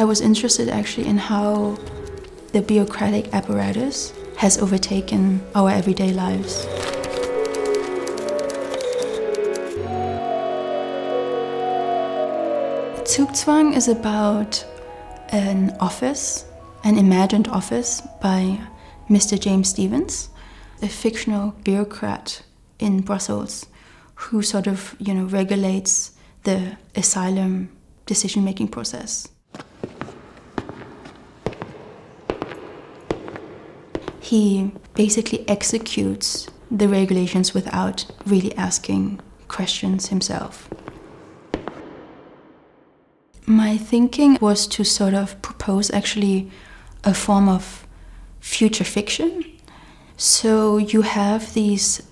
I was interested actually in how the bureaucratic apparatus has overtaken our everyday lives. Zugzwang is about an office, an imagined office by Mr. James Stevens, a fictional bureaucrat in Brussels who sort of, regulates the asylum decision-making process. He basically executes the regulations without really asking questions himself. My thinking was to sort of propose actually a form of future fiction. So you have these,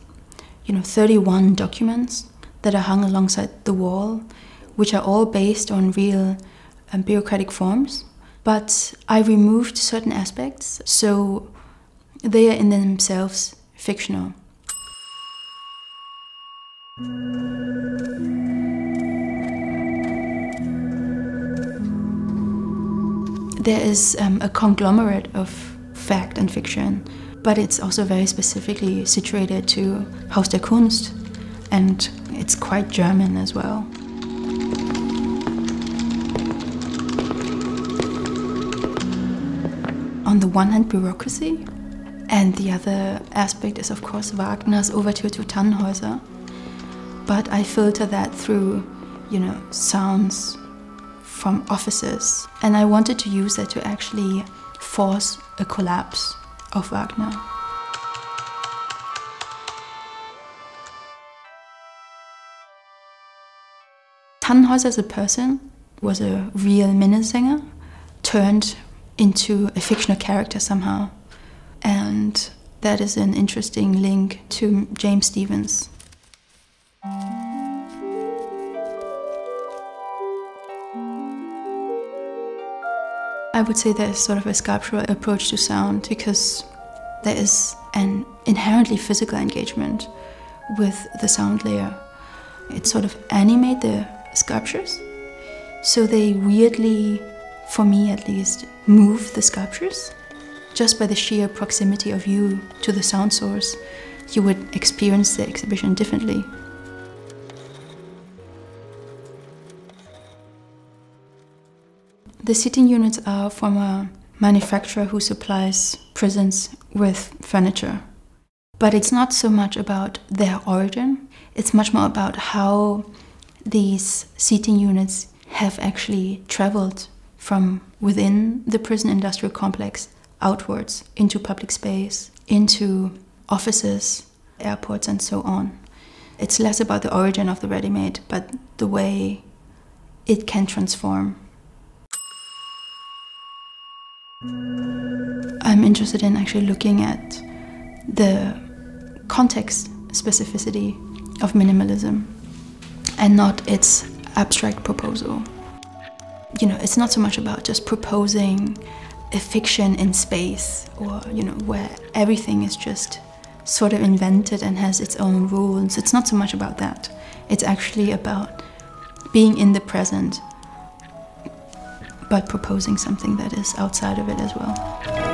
31 documents that are hung alongside the wall, which are all based on real bureaucratic forms. But I removed certain aspects, so they are in themselves fictional. There is a conglomerate of fact and fiction, but it's also very specifically situated to Haus der Kunst, and it's quite German as well. On the one hand, bureaucracy, and the other aspect is, of course, Wagner's Overture to Tannhäuser. But I filter that through, sounds from offices. And I wanted to use that to actually force a collapse of Wagner. Tannhäuser as a person was a real Minnesänger turned into a fictional character somehow. And that is an interesting link to James Stevens. I would say there's sort of a sculptural approach to sound because there is an inherently physical engagement with the sound layer. It sort of animates the sculptures, so they weirdly, for me at least, move the sculptures. Just by the sheer proximity of you to the sound source, you would experience the exhibition differently. The seating units are from a manufacturer who supplies prisons with furniture. But it's not so much about their origin, it's much more about how these seating units have actually traveled from within the prison industrial complex outwards into public space, into offices, airports, and so on. It's less about the origin of the ready-made, but the way it can transform. I'm interested in actually looking at the context specificity of minimalism and not its abstract proposal. It's not so much about just proposing a fiction in space or, where everything is just sort of invented and has its own rules. It's not so much about that. It's actually about being in the present, but proposing something that is outside of it as well.